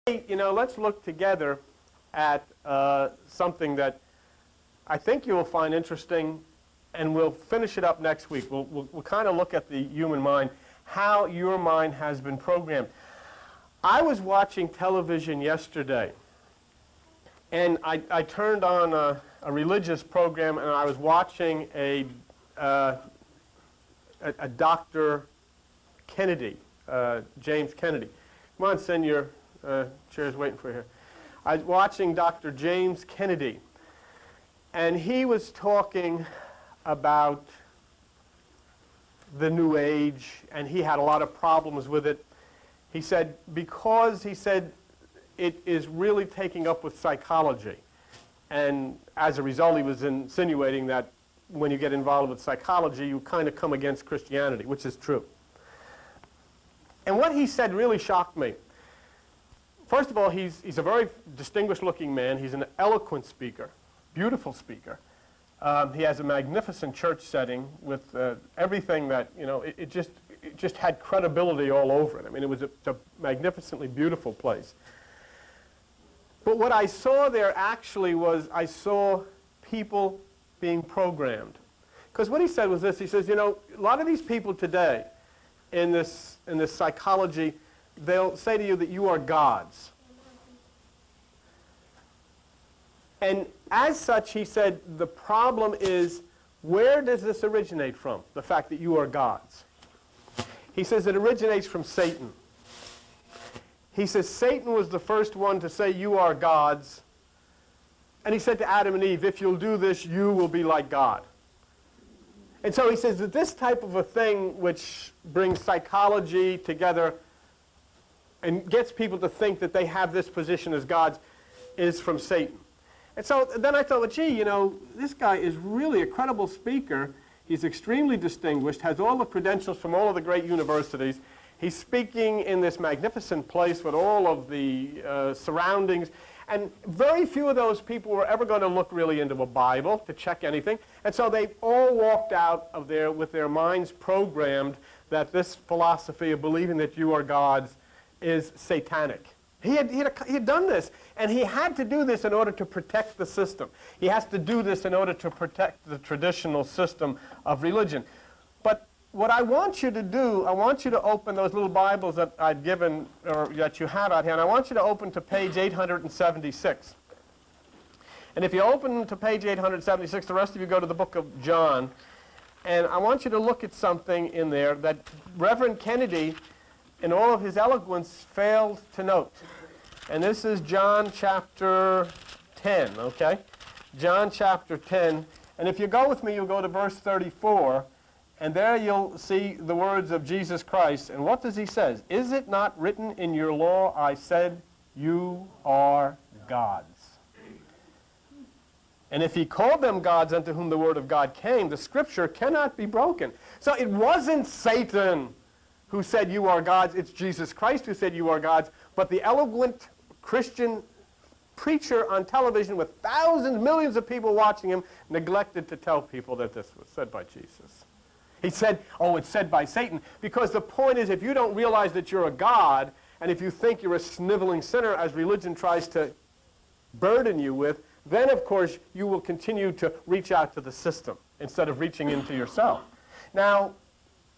Let's look together at something that I think you will find interesting, and we'll finish it up next week. We'll kind of look at the human mind, how your mind has been programmed. I was watching television yesterday, and I turned on a religious program, and I was watching a Dr. Kennedy, James Kennedy. Come on, send your chair's waiting for you here. I was watching Dr. James Kennedy, and he was talking about the New Age, and he had a lot of problems with it. He said, because he said it is really taking up with psychology, and as a result he was insinuating that when you get involved with psychology you kind of come against Christianity, which is true. And what he said really shocked me. First of all, he's a very distinguished looking man. He's an eloquent speaker, beautiful speaker. He has a magnificent church setting with everything that, it just had credibility all over it. I mean, it was a magnificently beautiful place. But what I saw there actually was I saw people being programmed. Because what he said was this. He says, a lot of these people today in this psychology, they'll say to you that you are gods. And as such, he said, the problem is, where does this originate from, the fact that you are gods? He says it originates from Satan. He says Satan was the first one to say you are gods. And he said to Adam and Eve, if you'll do this, you will be like God. And so he says that this type of a thing which brings psychology together and gets people to think that they have this position as gods is from Satan. And so then I thought, well, gee, this guy is really a credible speaker. He's extremely distinguished, has all the credentials from all of the great universities. He's speaking in this magnificent place with all of the surroundings. And very few of those people were ever going to look really into a Bible to check anything. And so they all walked out of there with their minds programmed that this philosophy of believing that you are gods is satanic. He had done this, and he had to do this in order to protect the system. He has to do this in order to protect the traditional system of religion. But what I want you to do, I want you to open those little Bibles that I've given, or that you have out here, and I want you to open to page 876. And if you open to page 876, the rest of you go to the book of John, and I want you to look at something in there that Reverend Kennedy, in all of his eloquence, failed to note. And this is John chapter 10, okay? John chapter 10. And if you go with me, you'll go to verse 34, and there you'll see the words of Jesus Christ. And what does he say? Is it not written in your law, I said, you are gods? And if he called them gods unto whom the word of God came, the scripture cannot be broken. So it wasn't Satan who said you are gods, it's Jesus Christ who said you are gods, but the eloquent Christian preacher on television with thousands, millions of people watching him neglected to tell people that this was said by Jesus. He said, oh, it's said by Satan, because the point is if you don't realize that you're a god, and if you think you're a sniveling sinner as religion tries to burden you with, then of course you will continue to reach out to the system instead of reaching into yourself. Now,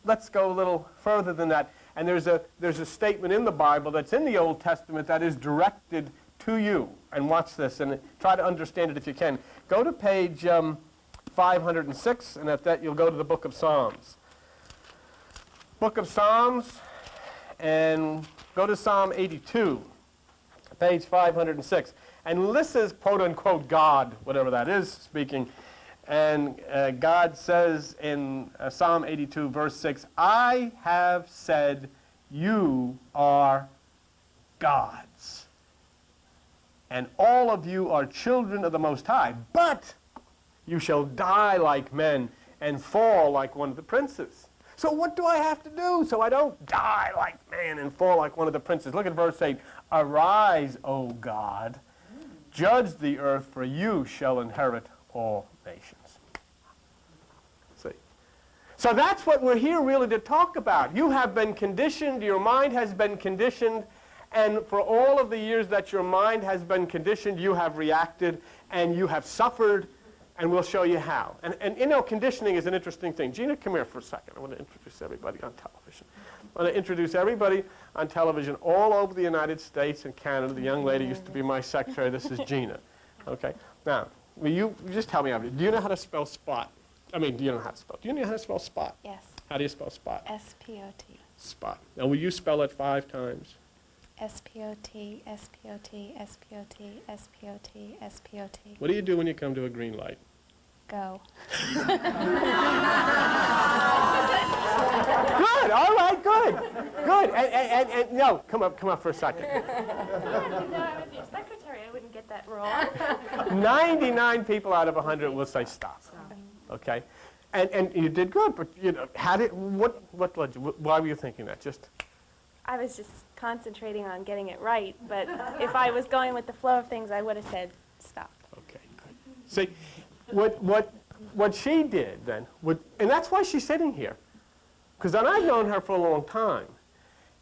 let's go a little further than that. And there's a statement in the Bible that's in the Old Testament that is directed to you. And watch this, and try to understand it if you can. Go to page 506, and at that you'll go to the book of Psalms. Book of Psalms, and go to Psalm 82, page 506. And this is, quote-unquote, God, whatever that is, speaking. And God says in Psalm 82, verse 6, I have said you are gods, and all of you are children of the Most High, but you shall die like men and fall like one of the princes. So what do I have to do so I don't die like man and fall like one of the princes? Look at verse 8. Arise, O God, judge the earth, for you shall inherit all nations. See? So that's what we're here really to talk about. You have been conditioned, your mind has been conditioned, And for all of the years that your mind has been conditioned, you have reacted and you have suffered, and we'll show you how. And you know, conditioning is an interesting thing. Gina, come here for a second. I want to introduce everybody on television. I want to introduce everybody on television all over the United States and Canada. The young lady used to be my secretary. This is Gina. Okay? Now, will you just tell me, do you know how to spell spot? I mean, do you know how to spell? Do you know how to spell spot? Yes. How do you spell spot? S-P-O-T. Spot. Now, will you spell it 5 times? S-P-O-T, S-P-O-T, S-P-O-T, S-P-O-T, S-P-O-T. What do you do when you come to a green light? Go. Good, all right, good, good. And no, come up for a second. No, I was your secretary. I wouldn't get that wrong. 99 people out of 100 will say stop. Okay, and you did good, but you know, what led you? Why were you thinking that? Just. I was just concentrating on getting it right, but if I was going with the flow of things, I would have said stop. Okay, good. See, what she did then, and that's why she's sitting here, because I've known her for a long time,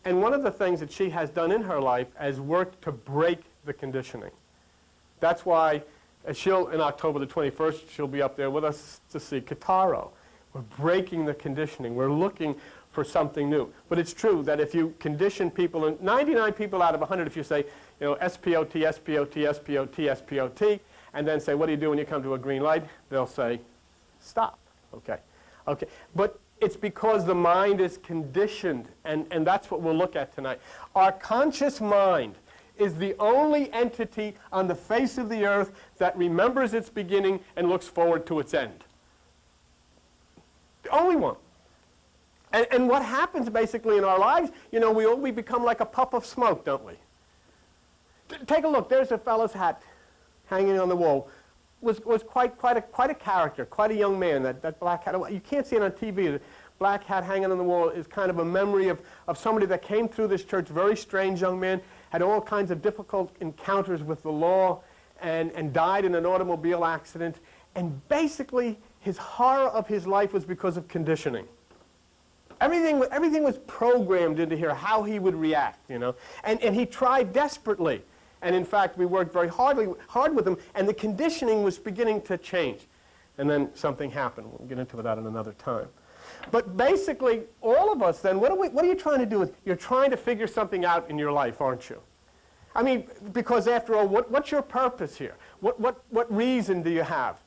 and one of the things that she has done in her life is worked to break the conditioning. That's why in October the 21st, she'll be up there with us to see Kitaro. We're breaking the conditioning. We're looking for something new. But it's true that if you condition people, and 99 people out of 100, if you say, you know, S-P-O-T, S-P-O-T, S-P-O-T, S-P-O-T, and then say, what do you do when you come to a green light? They'll say, stop. Okay. Okay. But it's because the mind is conditioned, and that's what we'll look at tonight. Our conscious mind is the only entity on the face of the earth that remembers its beginning and looks forward to its end. The only one. And what happens basically in our lives, you know, we become like a puff of smoke, don't we? Take a look. There's a fellow's hat hanging on the wall. Was quite a character, quite a young man, that black hat. You can't see it on TV. The black hat hanging on the wall is kind of a memory of somebody that came through this church, very strange young man, had all kinds of difficult encounters with the law, and died in an automobile accident. And basically, his horror of his life was because of conditioning. Everything was programmed into here, how he would react, you know. And he tried desperately. And in fact, we worked very hard with him, and the conditioning was beginning to change. And then something happened. We'll get into that at another time. But basically, all of us then, what are you trying to do? You're trying to figure something out in your life, aren't you? I mean, because after all, what's your purpose here? What reason do you have?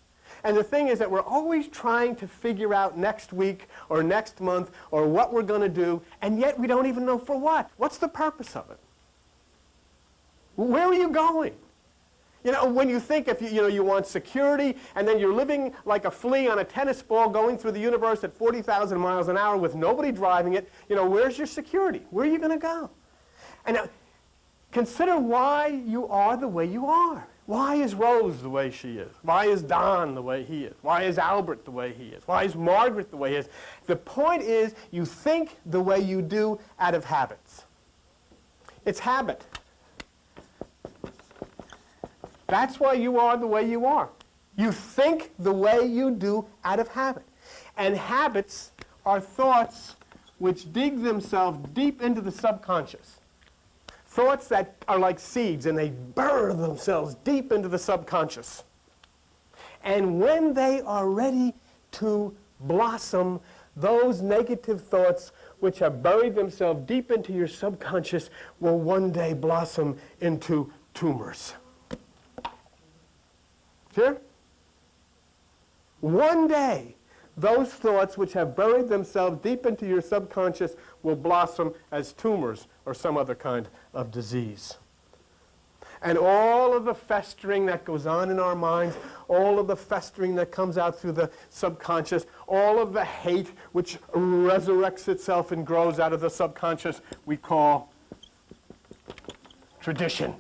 And the thing is that we're always trying to figure out next week or next month or what we're going to do, and yet we don't even know for what. What's the purpose of it? Where are you going? You know, when you think if you want security, and then you're living like a flea on a tennis ball going through the universe at 40,000 miles an hour with nobody driving it, you know, where's your security? Where are you going to go? And now, consider why you are the way you are. Why is Rose the way she is? Why is Don the way he is? Why is Albert the way he is? Why is Margaret the way he is? The point is, you think the way you do out of habits. It's habit. That's why you are the way you are. You think the way you do out of habit. And habits are thoughts which dig themselves deep into the subconscious. Thoughts that are like seeds, and they burrow themselves deep into the subconscious. And when they are ready to blossom, those negative thoughts which have buried themselves deep into your subconscious will one day blossom into tumors. Here? One day, those thoughts which have buried themselves deep into your subconscious will blossom as tumors or some other kind of disease. And all of the festering that goes on in our minds, all of the festering that comes out through the subconscious, all of the hate which resurrects itself and grows out of the subconscious, we call tradition.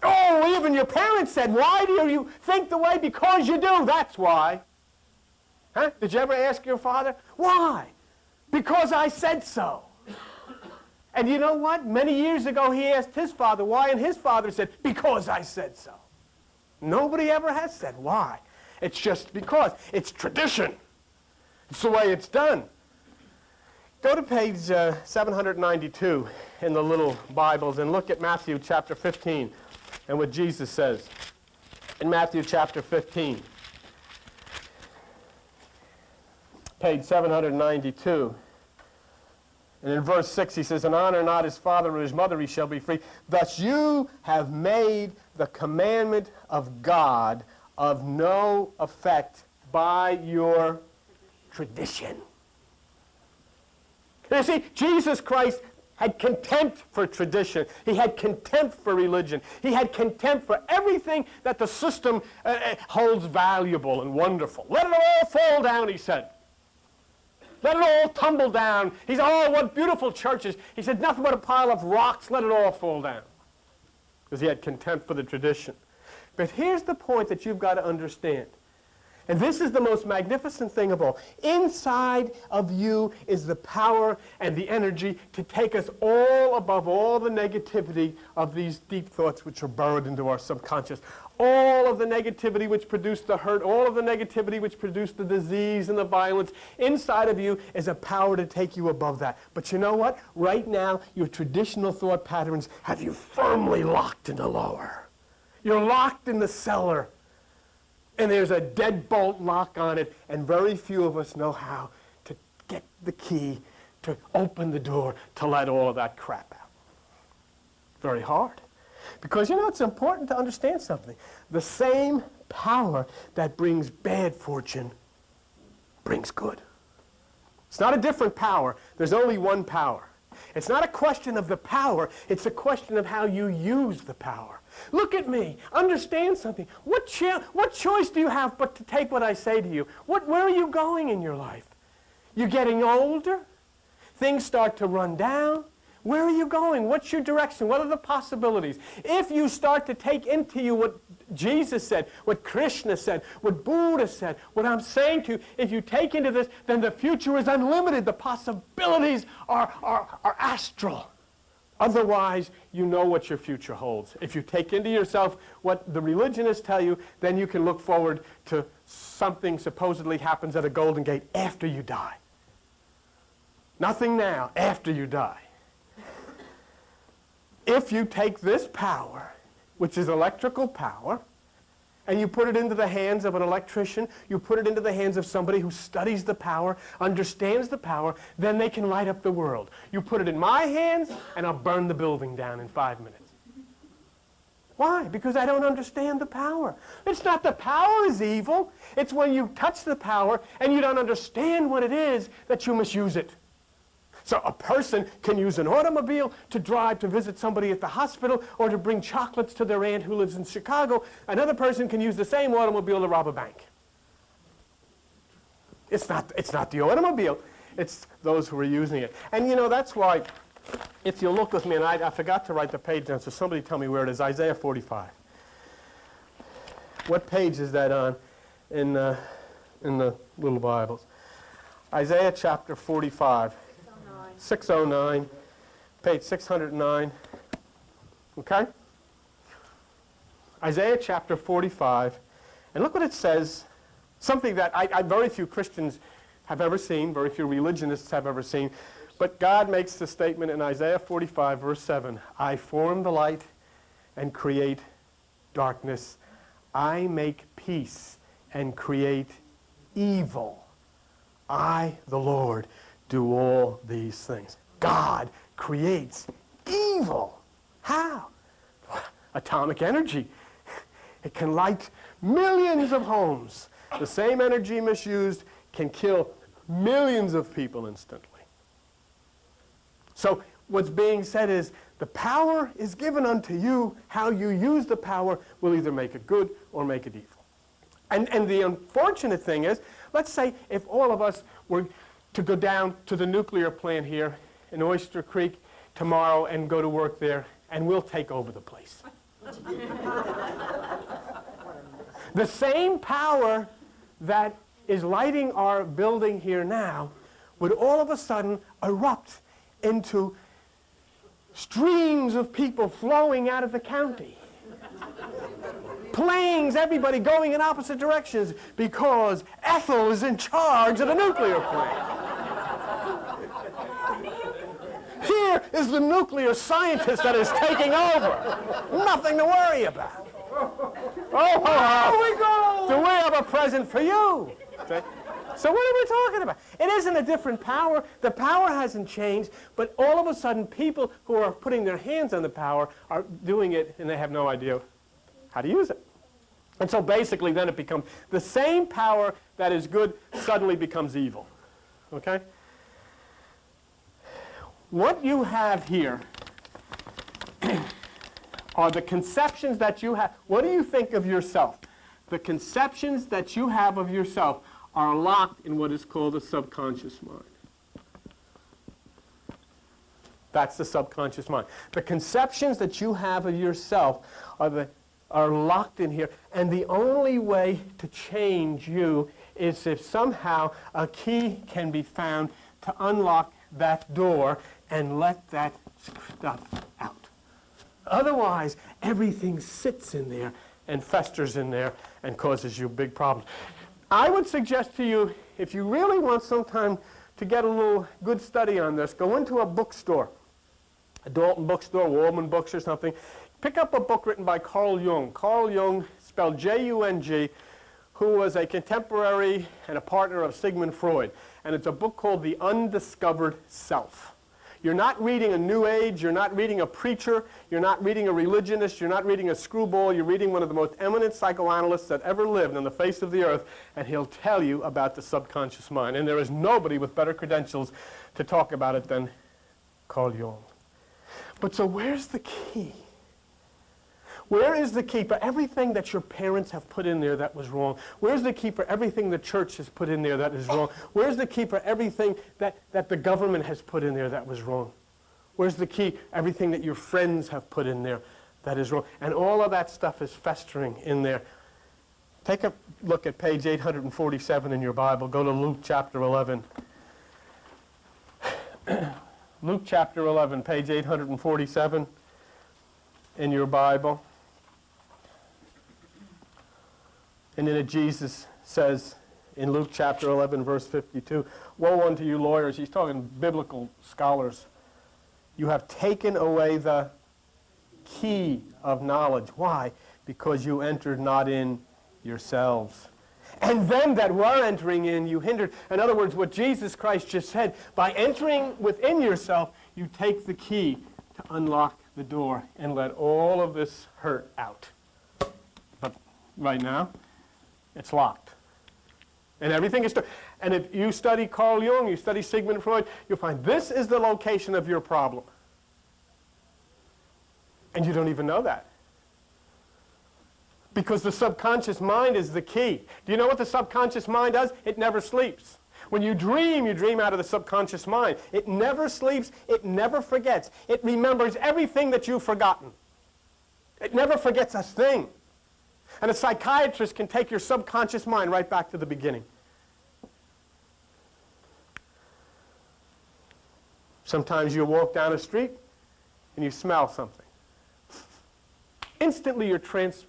Oh, even your parents said, why do you think the way? Because you do, that's why. Huh? Did you ever ask your father, why? Because I said so. And you know what? Many years ago he asked his father why, and his father said, because I said so. Nobody ever has said why. It's just because. It's tradition. It's the way it's done. Go to page 792 in the little Bibles and look at Matthew chapter 15 and what Jesus says in Matthew chapter 15. Page 792. And in verse 6 he says, "And honor not his father or his mother, he shall be free. Thus you have made the commandment of God of no effect by your tradition." You see, Jesus Christ had contempt for tradition. He had contempt for religion. He had contempt for everything that the system holds valuable and wonderful. Let it all fall down, he said. Let it all tumble down. He said, "Oh, what beautiful churches." He said, "Nothing but a pile of rocks. Let it all fall down." Because he had contempt for the tradition. But here's the point that you've got to understand. And this is the most magnificent thing of all. Inside of you is the power and the energy to take us all above all the negativity of these deep thoughts which are burrowed into our subconscious. All of the negativity which produced the hurt, all of the negativity which produced the disease and the violence. Inside of you is a power to take you above that. But you know what? Right now, your traditional thought patterns have you firmly locked in the lower. You're locked in the cellar. And there's a deadbolt lock on it, and very few of us know how to get the key to open the door to let all of that crap out. Very hard. Because, you know, it's important to understand something. The same power that brings bad fortune brings good. It's not a different power. There's only one power. It's not a question of the power. It's a question of how you use the power. Look at me. Understand something. What choice do you have but to take what I say to you? Where are you going in your life? You're getting older. Things start to run down. Where are you going? What's your direction? What are the possibilities? If you start to take into you what Jesus said, what Krishna said, what Buddha said, what I'm saying to you, if you take into this, then the future is unlimited. The possibilities are astral. Otherwise, you know what your future holds. If you take into yourself what the religionists tell you, then you can look forward to something supposedly happens at a Golden Gate after you die. Nothing now, after you die. If you take this power, which is electrical power, and you put it into the hands of an electrician, you put it into the hands of somebody who studies the power, understands the power, then they can light up the world. You put it in my hands, and I'll burn the building down in 5 minutes. Why? Because I don't understand the power. It's not the power is evil. It's when you touch the power and you don't understand what it is that you misuse it. So a person can use an automobile to drive to visit somebody at the hospital or to bring chocolates to their aunt who lives in Chicago. Another person can use the same automobile to rob a bank. It's not the automobile. It's those who are using it. And you know, that's why, if you look with me, and I forgot to write the page down, so somebody tell me where it is. Isaiah 45. What page is that on in the little Bibles? Isaiah chapter 45. 609, page 609, okay? Isaiah chapter 45, and look what it says, something that very few Christians have ever seen, very few religionists have ever seen, but God makes the statement in Isaiah 45, verse 7, "I form the light and create darkness. I make peace and create evil. I, the Lord, do all these things." God creates evil. How? Atomic energy. It can light millions of homes. The same energy misused can kill millions of people instantly. So what's being said is the power is given unto you. How you use the power will either make it good or make it evil. And the unfortunate thing is, let's say if all of us were to go down to the nuclear plant here in Oyster Creek tomorrow and go to work there, and we'll take over the place. The same power that is lighting our building here now would all of a sudden erupt into streams of people flowing out of the county. Planes, everybody going in opposite directions because Ethel is in charge of the nuclear plant. Here is the nuclear scientist that is taking over. Nothing to worry about. Oh, do we have a present for you? Okay. So what are we talking about? It isn't a different power. The power hasn't changed, but all of a sudden people who are putting their hands on the power are doing it and they have no idea how to use it. And so basically then it becomes the same power that is good suddenly becomes evil. Okay? What you have here are the conceptions that you have. What do you think of yourself? The conceptions that you have of yourself are locked in what is called the subconscious mind. That's the subconscious mind. The conceptions that you have of yourself are locked in here, and the only way to change you is if somehow a key can be found to unlock that door and let that stuff out. Otherwise, everything sits in there and festers in there and causes you big problems. I would suggest to you, if you really want some time to get a little good study on this, go into a bookstore, a Dalton bookstore, Waldman Books or something. Pick up a book written by Carl Jung. Carl Jung, spelled J-U-N-G, who was a contemporary and a partner of Sigmund Freud. And it's a book called The Undiscovered Self. You're not reading a New Age, you're not reading a preacher, you're not reading a religionist, you're not reading a screwball, you're reading one of the most eminent psychoanalysts that ever lived on the face of the earth, and he'll tell you about the subconscious mind. And there is nobody with better credentials to talk about it than Carl Jung. But so where's the key? Where is the key for everything that your parents have put in there that was wrong? Where's the key for everything the church has put in there that is wrong? Where's the key for everything that the government has put in there that was wrong? Where's the key? Everything that your friends have put in there that is wrong. And all of that stuff is festering in there. Take a look at page 847 in your Bible. Go to Luke chapter 11. Luke chapter 11, page 847 in your Bible. And then Jesus says in Luke chapter 11, verse 52, "Woe unto you lawyers," he's talking biblical scholars, "you have taken away the key of knowledge." Why? Because you entered not in yourselves. And them that were entering in, you hindered. In other words, what Jesus Christ just said, by entering within yourself, you take the key to unlock the door and let all of this hurt out. But right now, it's locked. And everything is... And if you study Carl Jung, you study Sigmund Freud, you'll find this is the location of your problem. And you don't even know that. Because the subconscious mind is the key. Do you know what the subconscious mind does? It never sleeps. When you dream out of the subconscious mind. It never sleeps. It never forgets. It remembers everything that you've forgotten. It never forgets a thing. And a psychiatrist can take your subconscious mind right back to the beginning. Sometimes you walk down a street and you smell something. Instantly you're transported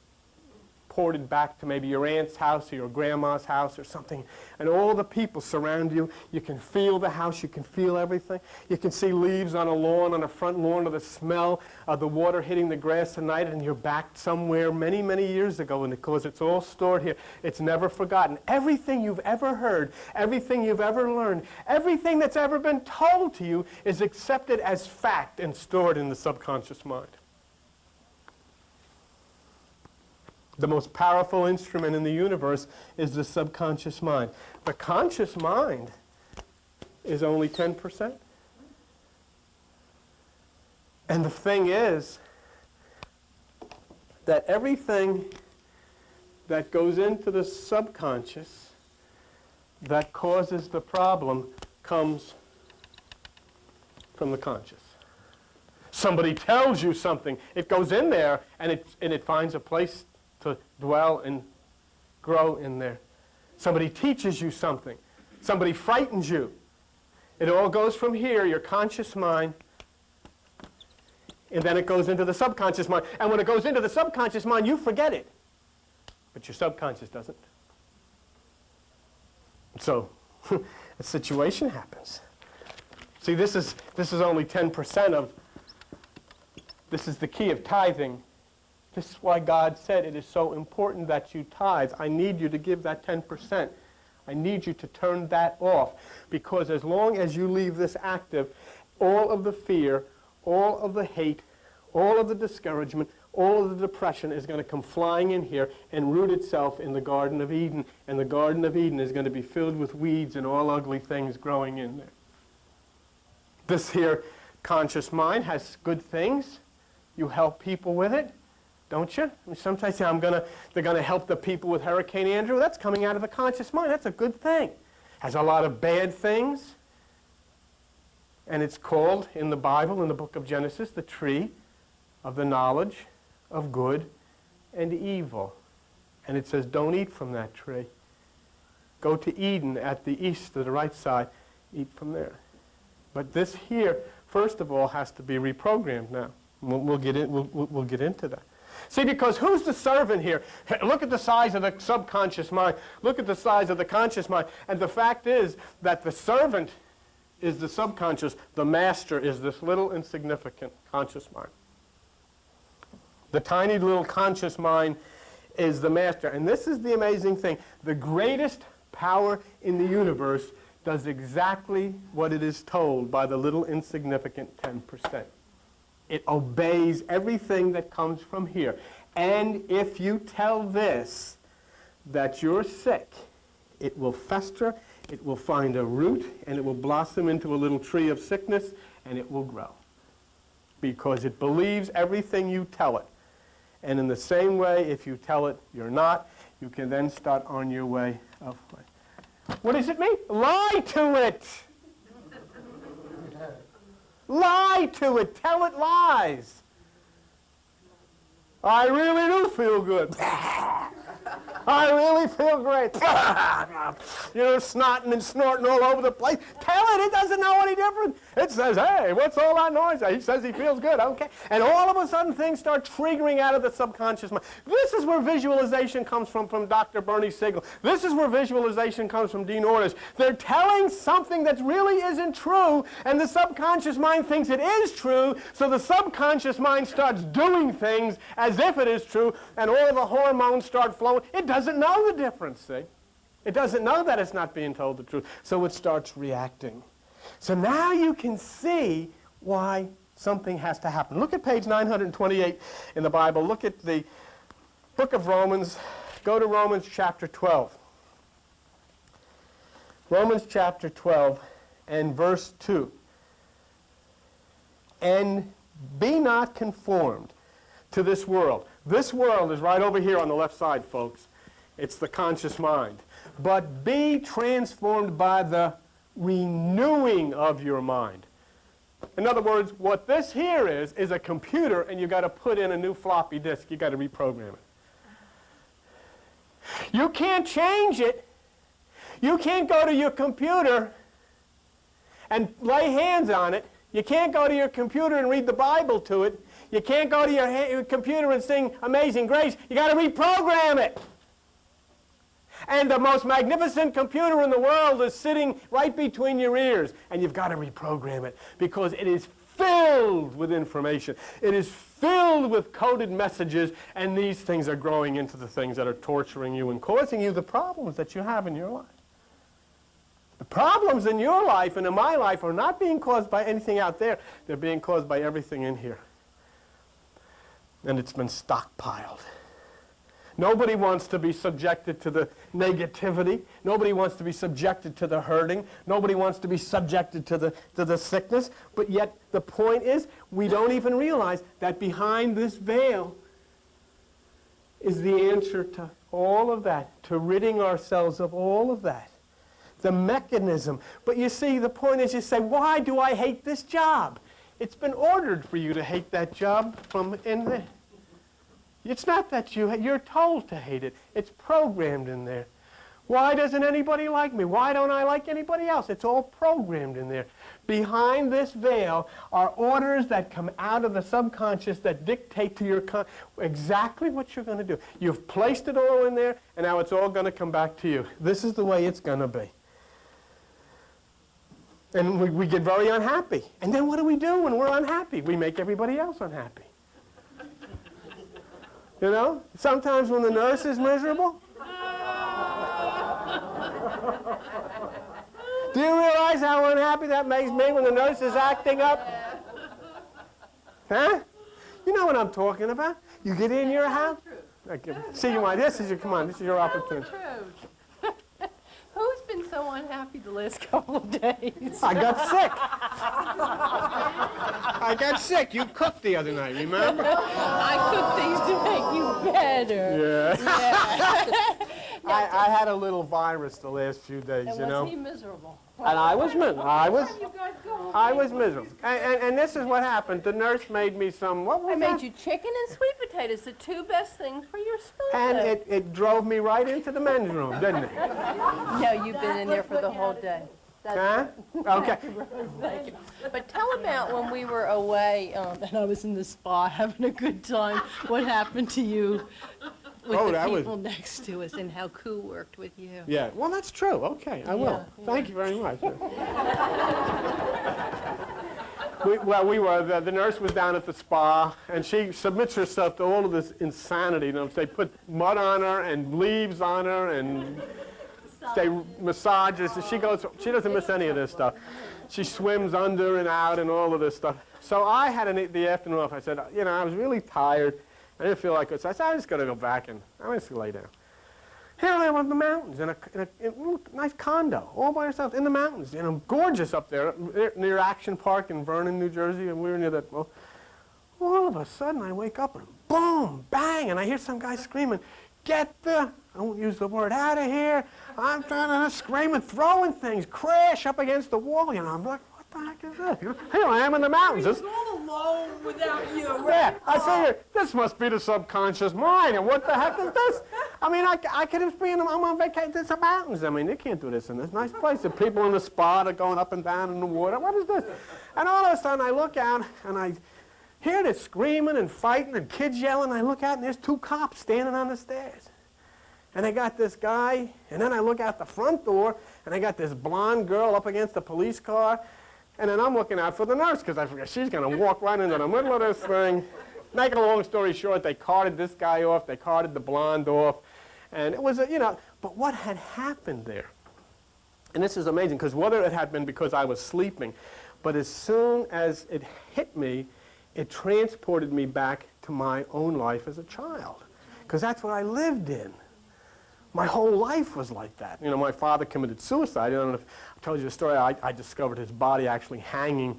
back to maybe your aunt's house or your grandma's house or something, and all the people surround you. You can feel the house, you can feel everything. You can see leaves on a lawn, on a front lawn, or the smell of the water hitting the grass at night, and you're back somewhere many, many years ago, and because it's all stored here, it's never forgotten. Everything you've ever heard, everything you've ever learned, everything that's ever been told to you is accepted as fact and stored in the subconscious mind. The most powerful instrument in the universe is the subconscious mind. The conscious mind is only 10%. And the thing is that everything that goes into the subconscious that causes the problem comes from the conscious. Somebody tells you something, it goes in there, and it finds a place to dwell and grow in there. Somebody teaches you something. Somebody frightens you. It all goes from here, your conscious mind, and then it goes into the subconscious mind. And when it goes into the subconscious mind, you forget it. But your subconscious doesn't. So, a situation happens. See, this is only 10% of, this is the key of tithing. This is why God said it is so important that you tithe. I need you to give that 10%. I need you to turn that off, because as long as you leave this active, all of the fear, all of the hate, all of the discouragement, all of the depression is going to come flying in here and root itself in the Garden of Eden, and the Garden of Eden is going to be filled with weeds and all ugly things growing in there. This here conscious mind has good things. You help people with it, don't you? I mean, sometimes say, they're going to help the people with Hurricane Andrew. That's coming out of the conscious mind. That's a good thing. Has a lot of bad things. And it's called, in the Bible, in the book of Genesis, the tree of the knowledge of good and evil. And it says, don't eat from that tree. Go to Eden at the east, to the right side. Eat from there. But this here, first of all, has to be reprogrammed now. We'll get into that. See, because who's the servant here? Look at the size of the subconscious mind. Look at the size of the conscious mind. And the fact is that the servant is the subconscious. The master is this little insignificant conscious mind. The tiny little conscious mind is the master. And this is the amazing thing. The greatest power in the universe does exactly what it is told by the little insignificant 10%. It obeys everything that comes from here. And if you tell this that you're sick, it will fester, it will find a root, and it will blossom into a little tree of sickness, and it will grow. Because it believes everything you tell it. And in the same way, if you tell it you're not, you can then start on your way of life. What does it mean? Lie to it! Lie to it. Tell it lies. I really do feel good. I really feel great. You know, snotting and snorting all over the place. Tell it. It doesn't know any different. It says, hey, what's all that noise? He says he feels good. Okay. And all of a sudden things start triggering out of the subconscious mind. This is where visualization comes from Dr. Bernie Siegel. This is where visualization comes from Dean Ornish. They're telling something that really isn't true, and the subconscious mind thinks it is true, so the subconscious mind starts doing things as if it is true, and all the hormones start flowing. It doesn't know the difference, see? It doesn't know that it's not being told the truth, so it starts reacting. So now you can see why something has to happen. Look at page 928 in the Bible. Look at the book of Romans. Go to Romans chapter 12. Romans chapter 12 and verse 2. And be not conformed to this world. This world is right over here on the left side, folks. It's the conscious mind. But be transformed by the renewing of your mind. In other words, what this here is a computer, and you've got to put in a new floppy disk. You've got to reprogram it. You can't change it. You can't go to your computer and lay hands on it. You can't go to your computer and read the Bible to it. You can't go to your computer and sing Amazing Grace. You got to reprogram it. And the most magnificent computer in the world is sitting right between your ears, and you've got to reprogram it because it is filled with information. It is filled with coded messages, and these things are growing into the things that are torturing you and causing you the problems that you have in your life. The problems in your life and in my life are not being caused by anything out there. They're being caused by everything in here. And it's been stockpiled. Nobody wants to be subjected to the negativity. Nobody wants to be subjected to the hurting. Nobody wants to be subjected to the sickness. But yet the point is, we don't even realize that behind this veil is the answer to all of that, to ridding ourselves of all of that. The mechanism. But you see, the point is, you say, why do I hate this job? It's been ordered for you to hate that job from in there. It's not that you're told to hate it. It's programmed in there. Why doesn't anybody like me? Why don't I like anybody else? It's all programmed in there. Behind this veil are orders that come out of the subconscious that dictate to your exactly what you're going to do. You've placed it all in there, and now it's all going to come back to you. This is the way it's going to be. And we get very unhappy. And then what do we do when we're unhappy? We make everybody else unhappy. You know? Sometimes when the nurse is miserable. Do you realize how unhappy that makes me when the nurse is acting up? Huh? You know what I'm talking about. You get in your house. See you, come on, this is your opportunity. Who's been so unhappy the last couple of days? I got sick. I got sick. You cooked the other night, remember? I cook things to make you better. Yeah. I had a little virus the last few days, And you know. was he miserable? And I was miserable. You guys go. I was miserable. And this is what happened. The nurse made me some, what was I that? made you chicken and sweet potatoes, the two best things for your And stomach. it drove me right into the men's room, didn't it? No, you've been in there for the whole day. Huh? Okay. Thank you. But tell about when we were away and I was in the spa having a good time. What happened to you with Oh, the that was- people next to us and how Koo worked with you? Yeah, well, that's true. Okay, I will. Yeah, Thank you very much. The nurse was down at the spa, and she submits herself to all of this insanity. You know, they put mud on her and leaves on her and they massages. She doesn't miss any of this stuff. She swims under and out and all of this stuff. So I had the afternoon off. I said, you know, I was really tired. I didn't feel like it. So I said, I'm just going to go back and I'm just going to lay down. Here I am in the mountains in a nice condo, all by yourself in the mountains. You know, gorgeous up there near Action Park in Vernon, New Jersey, and we were near that. Well, all of a sudden I wake up and boom, bang, and I hear some guy screaming, "Get the," I won't use the word, "out of here." I'm trying to screaming, throwing things, crash up against the wall. You know, I'm like, what the heck is this? Here I am in the mountains. This, all alone without you. yeah, I say, this must be the subconscious mind, and what the heck is this? I mean, I could have been, I'm on vacation, there's some mountains. I mean, they can't do this in this nice place. The people in the spa are going up and down in the water. What is this? And all of a sudden, I look out, and I hear this screaming and fighting and kids yelling. I look out, and there's two cops standing on the stairs. And I got this guy, and then I look out the front door, and I got this blonde girl up against the police car. And then I'm looking out for the nurse, because I figure she's going to walk right into the middle of this thing. Make a long story short, they carted this guy off, they carted the blonde off. And it was, you know, but what had happened there? And this is amazing, because whether it had been because I was sleeping, but as soon as it hit me, it transported me back to my own life as a child. Because that's what I lived in. My whole life was like that. You know, my father committed suicide. I don't know if I told you the story. I discovered his body actually hanging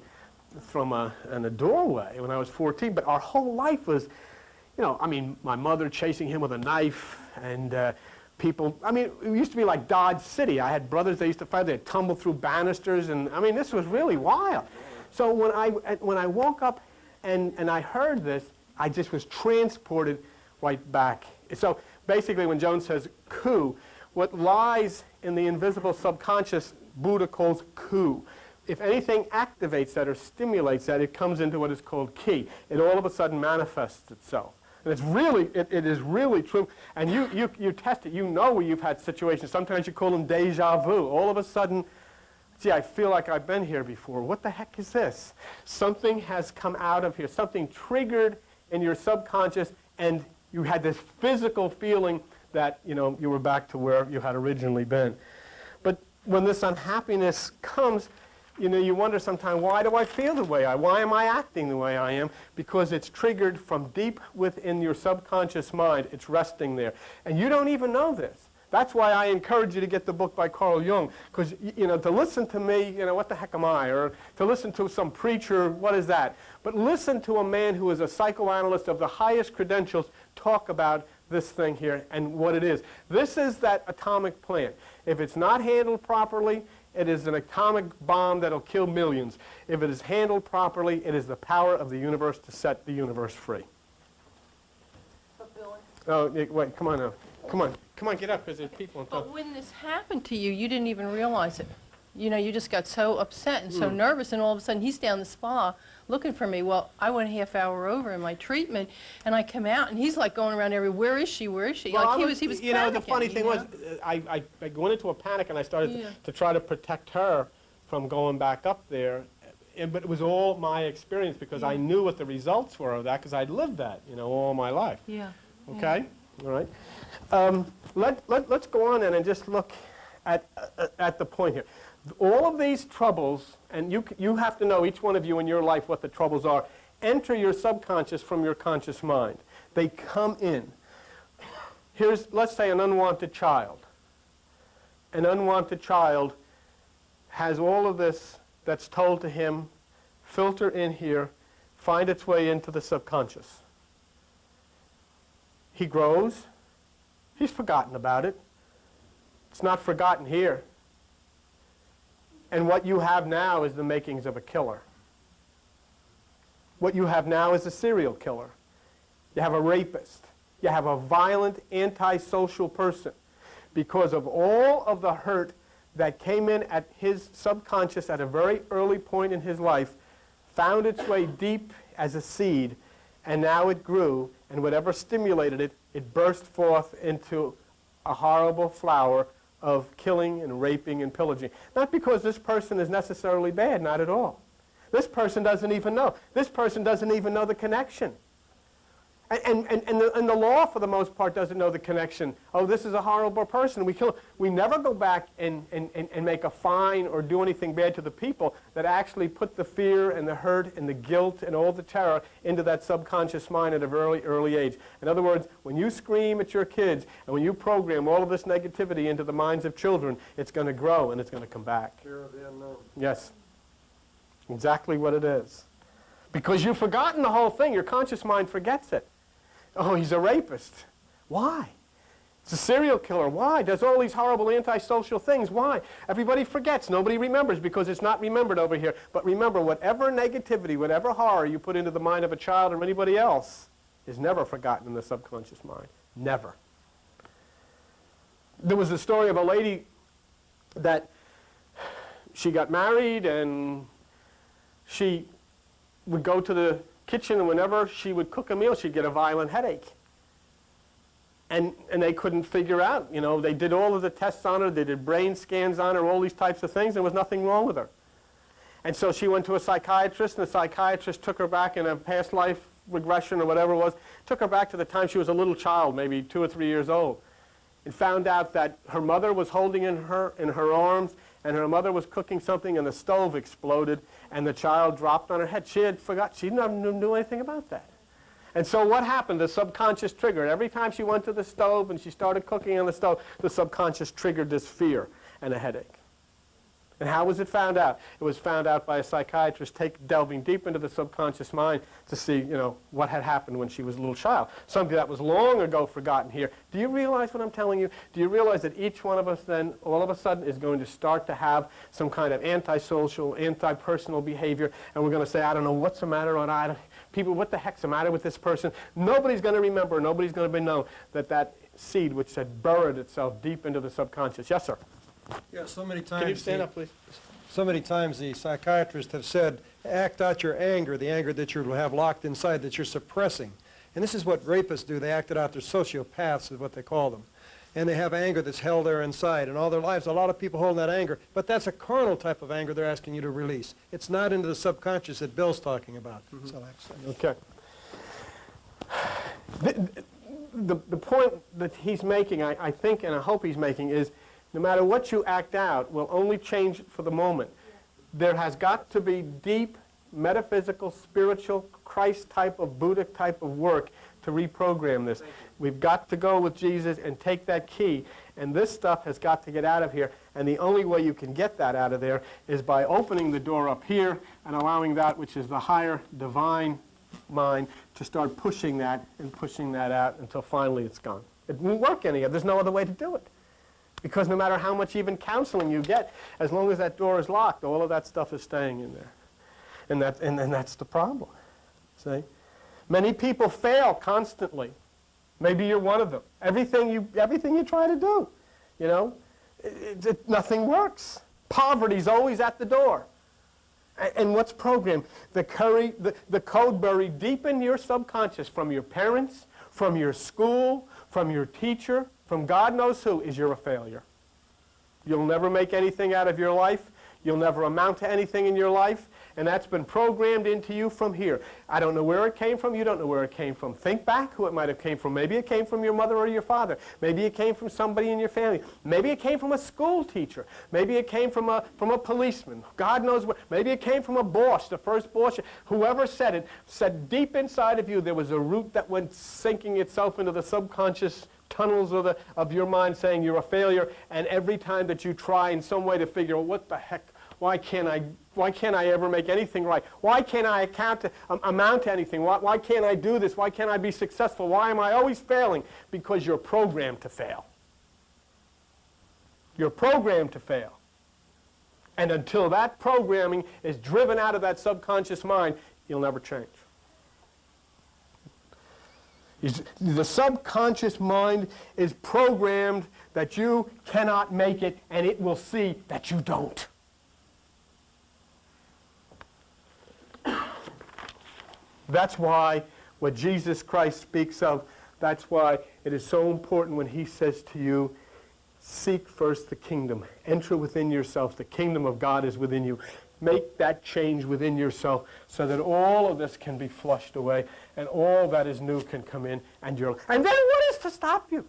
from in a doorway when I was 14. But our whole life was, you know, I mean, my mother chasing him with a knife and people. I mean, it used to be like Dodge City. I had brothers that used to fight. They'd tumble through banisters. And, I mean, this was really wild. So when I woke up and I heard this, I just was transported right back. So basically, when Jones says Koo, what lies in the invisible subconscious, Buddha calls Koo. If anything activates that or stimulates that, it comes into what is called Ki. It all of a sudden manifests itself. And it's really, it is really true. And you test it. You know where you've had situations. Sometimes you call them deja vu. All of a sudden, gee, I feel like I've been here before. What the heck is this? Something has come out of here. Something triggered in your subconscious, and you had this physical feeling that, you know, you were back to where you had originally been. But when this unhappiness comes, you know, you wonder sometimes, why do I feel the way why am I acting the way I am? Because it's triggered from deep within your subconscious mind. It's resting there. And you don't even know this. That's why I encourage you to get the book by Carl Jung, because, you know, to listen to me, you know, what the heck am I? Or to listen to some preacher, what is that? But listen to a man who is a psychoanalyst of the highest credentials talk about this thing here and what it is. This is that atomic plant. If it's not handled properly, it is an atomic bomb that'll kill millions. If it is handled properly, it is the power of the universe to set the universe free. Oh, wait, come on now. Come on, get up, because there's people on top. But when this happened to you, you didn't even realize it. You know, you just got so upset and so nervous, and all of a sudden he's down the spa looking for me. Well, I went a half hour over in my treatment, and I come out, and he's like going around everywhere. Where is she? Where is she? Well, Like he was you know, the panicking, funny you thing know? was, I went into a panic, and I started Yeah. to try to protect her from going back up there. But it was all my experience because I knew what the results were of that because I'd lived that, all my life. Yeah. Okay? All right. Let's go on and just look at the point here. All of these troubles, and you have to know, each one of you in your life, what the troubles are, enter your subconscious from your conscious mind. They come in. Here's, let's say, an unwanted child. An unwanted child has all of this that's told to him, filter in here, find its way into the subconscious. He grows. He's forgotten about it. It's not forgotten here. And what you have now is the makings of a killer. What you have now is a serial killer. You have a rapist. You have a violent, antisocial person because of all of the hurt that came in at his subconscious at a very early point in his life, found its way deep as a seed, and now it grew, and whatever stimulated it, it burst forth into a horrible flower of killing and raping and pillaging. Not because this person is necessarily bad, not at all. This person doesn't even know. This person doesn't even know the connection. And the law, for the most part, doesn't know the connection. Oh, this is a horrible person. We kill him. We never go back and make a fine or do anything bad to the people that actually put the fear and the hurt and the guilt and all the terror into that subconscious mind at a very early age. In other words, when you scream at your kids and when you program all of this negativity into the minds of children, it's going to grow and it's going to come back. Fear of the unknown. Yes. Exactly what it is. Because you've forgotten the whole thing. Your conscious mind forgets it. Oh, he's a rapist. Why? It's a serial killer. Why? Does all these horrible antisocial things. Why? Everybody forgets. Nobody remembers because it's not remembered over here. But remember, whatever negativity, whatever horror you put into the mind of a child or anybody else is never forgotten in the subconscious mind. Never. There was a story of a lady that she got married and she would go to the kitchen, and whenever she would cook a meal, she'd get a violent headache. And they couldn't figure out, they did all of the tests on her, they did brain scans on her, all these types of things, there was nothing wrong with her. And so she went to a psychiatrist, and the psychiatrist took her back in a past life regression or whatever it was, took her back to the time she was a little child, maybe 2 or 3 years old, and found out that her mother was holding in her arms, and her mother was cooking something, and the stove exploded, and the child dropped on her head. She had forgot. She never knew anything about that. And so what happened? The subconscious triggered. Every time she went to the stove and she started cooking on the stove, the subconscious triggered this fear and a headache. And how was it found out? It was found out by a psychiatrist delving deep into the subconscious mind to see, what had happened when she was a little child. Something that was long ago forgotten here. Do you realize what I'm telling you? Do you realize that each one of us then, all of a sudden, is going to start to have some kind of antisocial, anti-personal behavior, and we're going to say, I don't know what's the matter, or people, what the heck's the matter with this person? Nobody's going to remember, nobody's going to know that seed which had buried itself deep into the subconscious. Yes, sir? Yeah, so many times. Can you stand up, please? So many times the psychiatrists have said, act out your anger, the anger that you have locked inside, that you're suppressing. And this is what rapists do. They act it out. They're sociopaths is what they call them. And they have anger that's held there inside. And all their lives, a lot of people hold that anger. But that's a carnal type of anger they're asking you to release. It's not into the subconscious that Bill's talking about. So Okay. The point that he's making, I think, and I hope he's making, is no matter what you act out will only change it for the moment. There has got to be deep, metaphysical, spiritual, Christ type of, Buddha type of work to reprogram this. We've got to go with Jesus and take that key, and this stuff has got to get out of here. And the only way you can get that out of there is by opening the door up here and allowing that which is the higher divine mind to start pushing that and pushing that out until finally it's gone. It won't work any other. There's no other way to do it. Because no matter how much even counseling you get, as long as that door is locked, all of that stuff is staying in there. And that's the problem. See? Many people fail constantly. Maybe you're one of them. Everything you try to do, nothing works. Poverty's always at the door. And what's programmed? The code buried deep in your subconscious from your parents, from your school, from your teacher, from God knows who, is you're a failure. You'll never make anything out of your life. You'll never amount to anything in your life. And that's been programmed into you from here. I don't know where it came from. You don't know where it came from. Think back who it might have came from. Maybe it came from your mother or your father. Maybe it came from somebody in your family. Maybe it came from a school teacher. Maybe it came from a policeman. God knows what. Maybe it came from a boss, the first boss. Whoever said it, said deep inside of you there was a root that went sinking itself into the subconscious tunnels of your mind saying you're a failure. And every time that you try in some way to figure out what the heck, why can't I ever make anything right? Why can't I amount to anything? Why can't I do this? Why can't I be successful? Why am I always failing? Because you're programmed to fail. You're programmed to fail. And until that programming is driven out of that subconscious mind, you'll never change. The subconscious mind is programmed that you cannot make it, and it will see that you don't. That's why what Jesus Christ speaks of, that's why it is so important when he says to you, seek first the kingdom. Enter within yourself. The kingdom of God is within you. Make that change within yourself so that all of this can be flushed away and all that is new can come in. And then what is to stop you?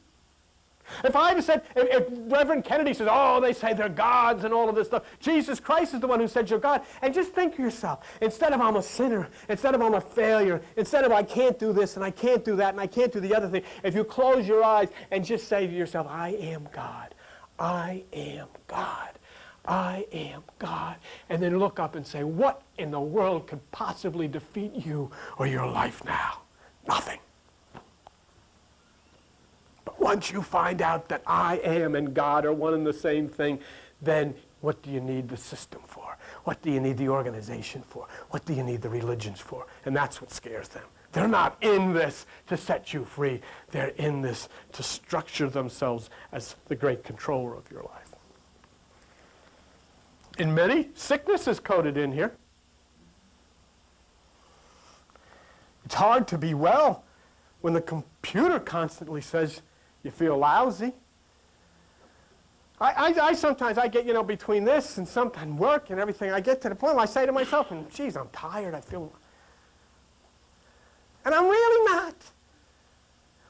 If I had said, if Reverend Kennedy says, oh, they say they're gods and all of this stuff, Jesus Christ is the one who said you're God. And just think to yourself, instead of I'm a sinner, instead of I'm a failure, instead of I can't do this and I can't do that and I can't do the other thing, if you close your eyes and just say to yourself, I am God, I am God, I am God. And then look up and say, what in the world could possibly defeat you or your life now? Nothing. But once you find out that I am and God are one and the same thing, then what do you need the system for? What do you need the organization for? What do you need the religions for? And that's what scares them. They're not in this to set you free. They're in this to structure themselves as the great controller of your life. In many, sickness is coded in here. It's hard to be well when the computer constantly says you feel lousy. I sometimes get, between this and sometimes work and everything, I get to the point where I say to myself, geez, I'm tired, I feel... And I'm really not.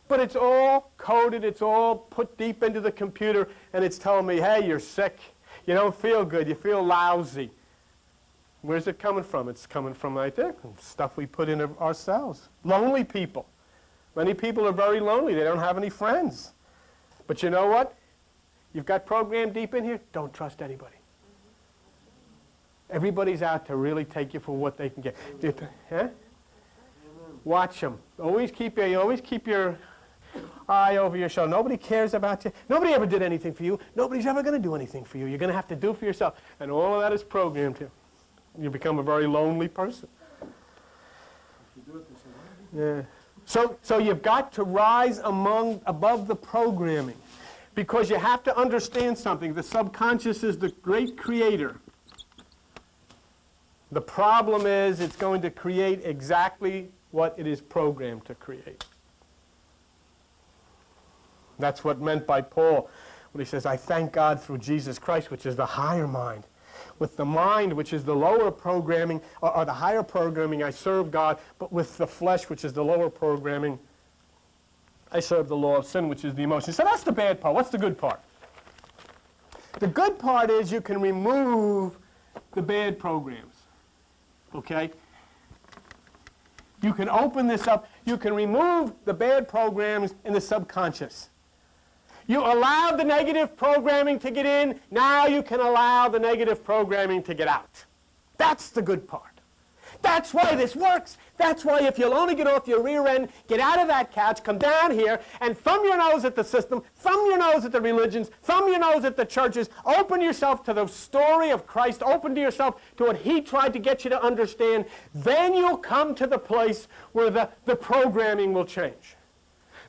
But it's all coded, it's all put deep into the computer, and it's telling me, hey, you're sick, you don't feel good, you feel lousy. Where's it coming from? It's coming from right there, stuff we put in ourselves. Lonely people. Many people are very lonely. They don't have any friends. But you know what? You've got programmed deep in here. Don't trust anybody. Everybody's out to really take you for what they can get. Huh? Watch them. Always keep your eye over your shoulder. Nobody cares about you. Nobody ever did anything for you. Nobody's ever going to do anything for you. You're going to have to do for yourself. And all of that is programmed here. You become a very lonely person. Yeah. So you've got to rise above the programming, because you have to understand something. The subconscious is the great creator. The problem is it's going to create exactly what it is programmed to create. That's what meant by Paul when he says, I thank God through Jesus Christ, which is the higher mind. With the mind, which is the lower programming, or the higher programming, I serve God, but with the flesh, which is the lower programming, I serve the law of sin, which is the emotion. So that's the bad part. What's the good part? The good part is you can remove the bad programs. Okay? You can open this up. You can remove the bad programs in the subconscious. You allowed the negative programming to get in. Now you can allow the negative programming to get out. That's the good part. That's why this works. That's why if you'll only get off your rear end, get out of that couch, come down here, and thumb your nose at the system, thumb your nose at the religions, thumb your nose at the churches, open yourself to the story of Christ, open to yourself to what he tried to get you to understand, then you'll come to the place where the programming will change.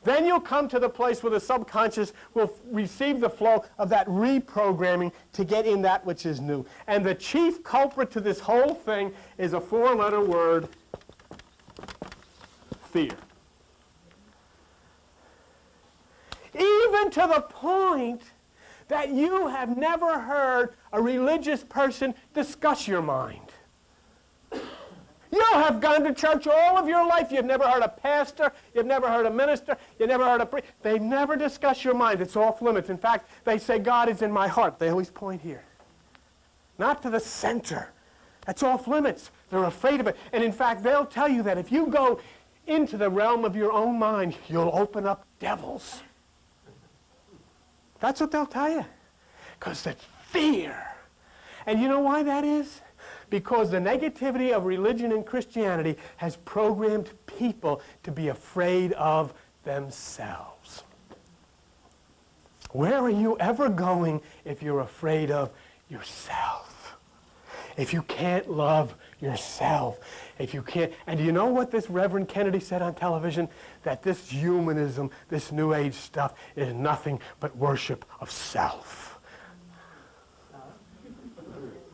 Then you'll come to the place where the subconscious will receive the flow of that reprogramming to get in that which is new. And the chief culprit to this whole thing is a 4-letter word, fear. Even to the point that you have never heard a religious person discuss your mind. You have gone to church all of your life. You've never heard a pastor. You've never heard a minister. You've never heard a priest. They never discuss your mind. It's off limits. In fact, they say, God is in my heart. They always point here. Not to the center. That's off limits. They're afraid of it. And in fact, they'll tell you that if you go into the realm of your own mind, you'll open up devils. That's what they'll tell you. Because that's fear. And you know why that is? Because the negativity of religion and Christianity has programmed people to be afraid of themselves. Where are you ever going if you're afraid of yourself? If you can't love yourself, if you can't... And do you know what this Reverend Kennedy said on television? That this humanism, this New Age stuff, is nothing but worship of self.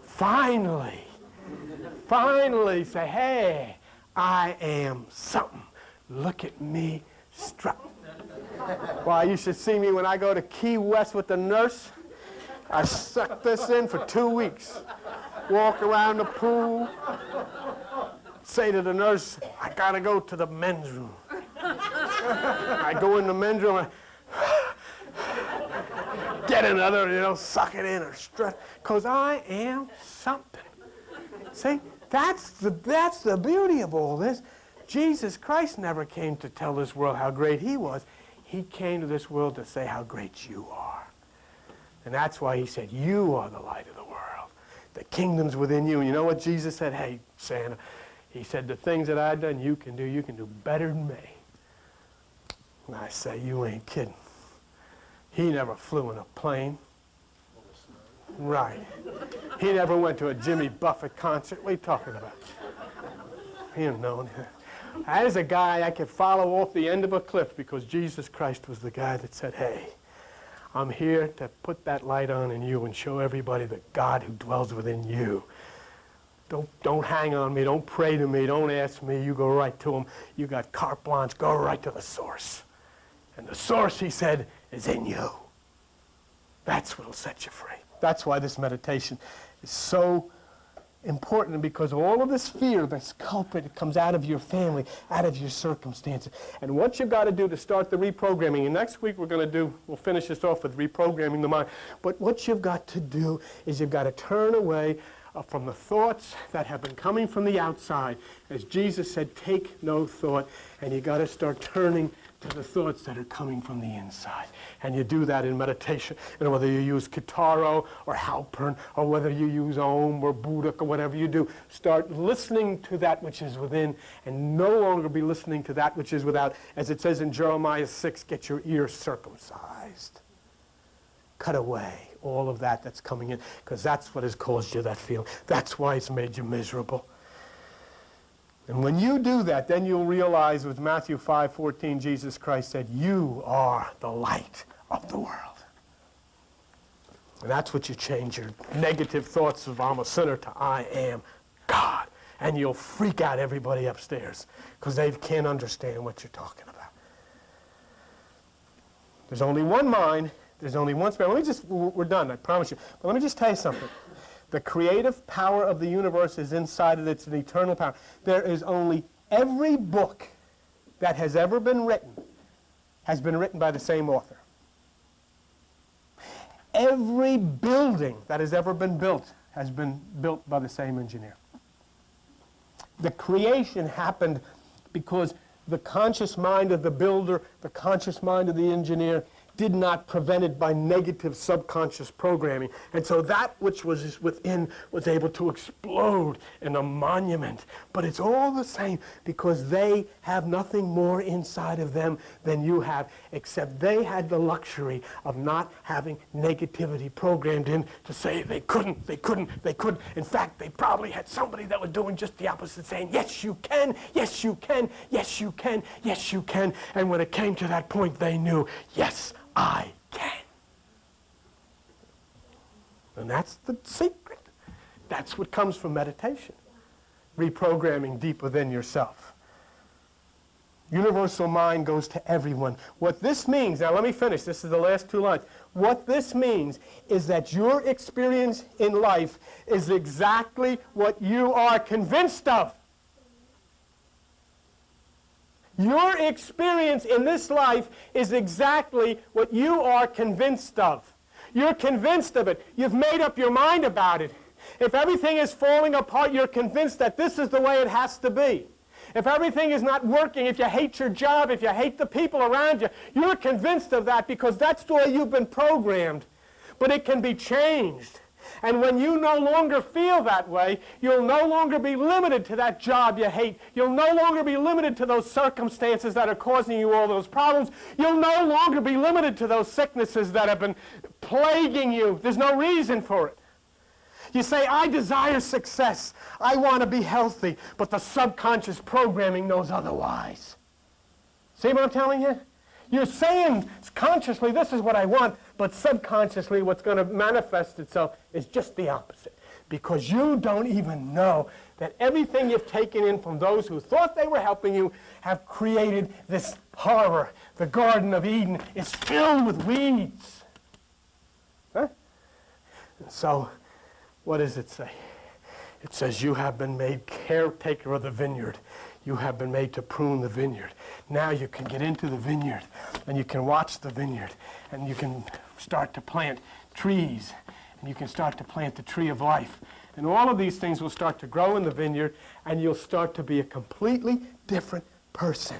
Finally say, hey, I am something. Look at me strut. Why, you should see me when I go to Key West with the nurse. I suck this in for 2 weeks. Walk around the pool. Say to the nurse, I gotta go to the men's room. I go in the men's room, get another, suck it in or strut. Because I am something. See? That's the beauty of all this. Jesus Christ never came to tell this world how great he was. He came to this world to say how great you are. And that's why he said, you are the light of the world. The kingdom's within you. And you know what Jesus said? Hey, Santa, he said, the things that I've done, you can do better than me. And I say, you ain't kidding. He never flew in a plane. Right. He never went to a Jimmy Buffett concert. What are you talking about? He didn't know anything. That is a guy I could follow off the end of a cliff because Jesus Christ was the guy that said, hey, I'm here to put that light on in you and show everybody the God who dwells within you. Don't hang on me. Don't pray to me. Don't ask me. You go right to him. You got carte blanche. Go right to the source. And the source, he said, is in you. That's what will set you free. That's why this meditation is so important, because all of this fear, this culprit, it comes out of your family, out of your circumstances. And what you've got to do to start the reprogramming, and next week we'll finish this off with reprogramming the mind. But what you've got to do is you've got to turn away from the thoughts that have been coming from the outside. As Jesus said, take no thought, and you've got to start turning to the thoughts that are coming from the inside. And you do that in meditation. And whether you use Kitaro or Halpern, or whether you use Om or Buddha or whatever you do, start listening to that which is within and no longer be listening to that which is without. As it says in Jeremiah 6, get your ears circumcised. Cut away all of that that's coming in, because that's what has caused you that feeling. That's why it's made you miserable. And when you do that, then you'll realize with Matthew 5:14, Jesus Christ said, you are the light of the world. And that's what you change your negative thoughts of I'm a sinner to I am God. And you'll freak out everybody upstairs because they can't understand what you're talking about. There's only one mind. There's only one spirit. We're done, I promise you. But let me just tell you something. The creative power of the universe is inside of it. It's an eternal power. There is only every book that has ever been written has been written by the same author. Every building that has ever been built has been built by the same engineer. The creation happened because the conscious mind of the builder, the conscious mind of the engineer, did not prevent it by negative subconscious programming. And so that which was within was able to explode in a monument. But it's all the same because they have nothing more inside of them than you have, except they had the luxury of not having negativity programmed in to say they couldn't. In fact, they probably had somebody that was doing just the opposite, saying, yes, you can, yes, you can, yes, you can, yes, you can. And when it came to that point, they knew, yes, I can. And that's the secret. That's what comes from meditation. Reprogramming deep within yourself. Universal mind goes to everyone. What this means, now let me finish, this is the last two lines. What this means is that your experience in life is exactly what you are convinced of. Your experience in this life is exactly what you are convinced of. You're convinced of it. You've made up your mind about it. If everything is falling apart, you're convinced that this is the way it has to be. If everything is not working, if you hate your job, if you hate the people around you, you're convinced of that because that's the way you've been programmed. But it can be changed. And when you no longer feel that way, you'll no longer be limited to that job you hate. You'll no longer be limited to those circumstances that are causing you all those problems. You'll no longer be limited to those sicknesses that have been plaguing you. There's no reason for it. You say, I desire success. I want to be healthy. But the subconscious programming knows otherwise. See what I'm telling you? You're saying consciously, this is what I want, but subconsciously what's going to manifest itself is just the opposite. Because you don't even know that everything you've taken in from those who thought they were helping you have created this horror. The Garden of Eden is filled with weeds. Huh? So, what does it say? It says you have been made caretaker of the vineyard. You have been made to prune the vineyard. Now you can get into the vineyard and you can watch the vineyard and you can start to plant trees and you can start to plant the tree of life. And all of these things will start to grow in the vineyard and you'll start to be a completely different person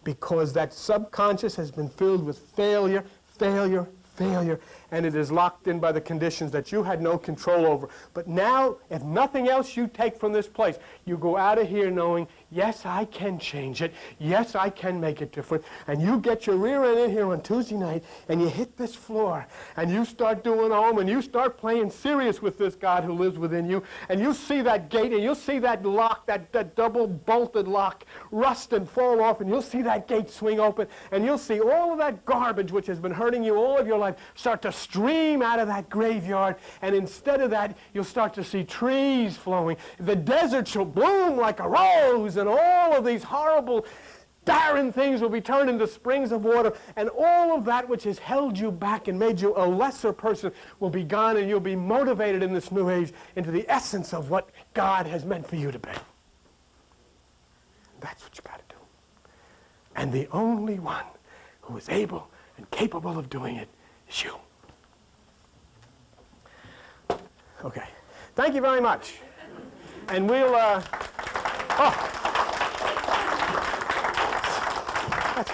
because that subconscious has been filled with failure, failure, failure, and it is locked in by the conditions that you had no control over. But now, if nothing else you take from this place, you go out of here knowing, yes, I can change it. Yes, I can make it different. And you get your rear end in here on Tuesday night, and you hit this floor, and you start doing home, and you start playing serious with this God who lives within you, and you see that gate, and you'll see that lock, that double-bolted lock, rust and fall off, and you'll see that gate swing open, and you'll see all of that garbage which has been hurting you all of your life start to stream out of that graveyard, and instead of that, you'll start to see trees flowing. The desert shall bloom like a rose, and all of these horrible, barren things will be turned into springs of water, and all of that which has held you back and made you a lesser person will be gone, and you'll be motivated in this new age into the essence of what God has meant for you to be. That's what you got to do. And the only one who is able and capable of doing it is you. Okay. Thank you very much. And we'll, that's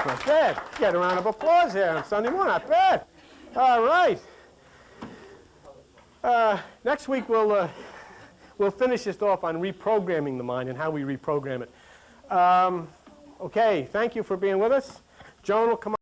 not bad. Get a round of applause here on Sunday morning. Not bad. All right. Next week we'll finish this off on reprogramming the mind and how we reprogram it. Okay. Thank you for being with us. Joan will come up.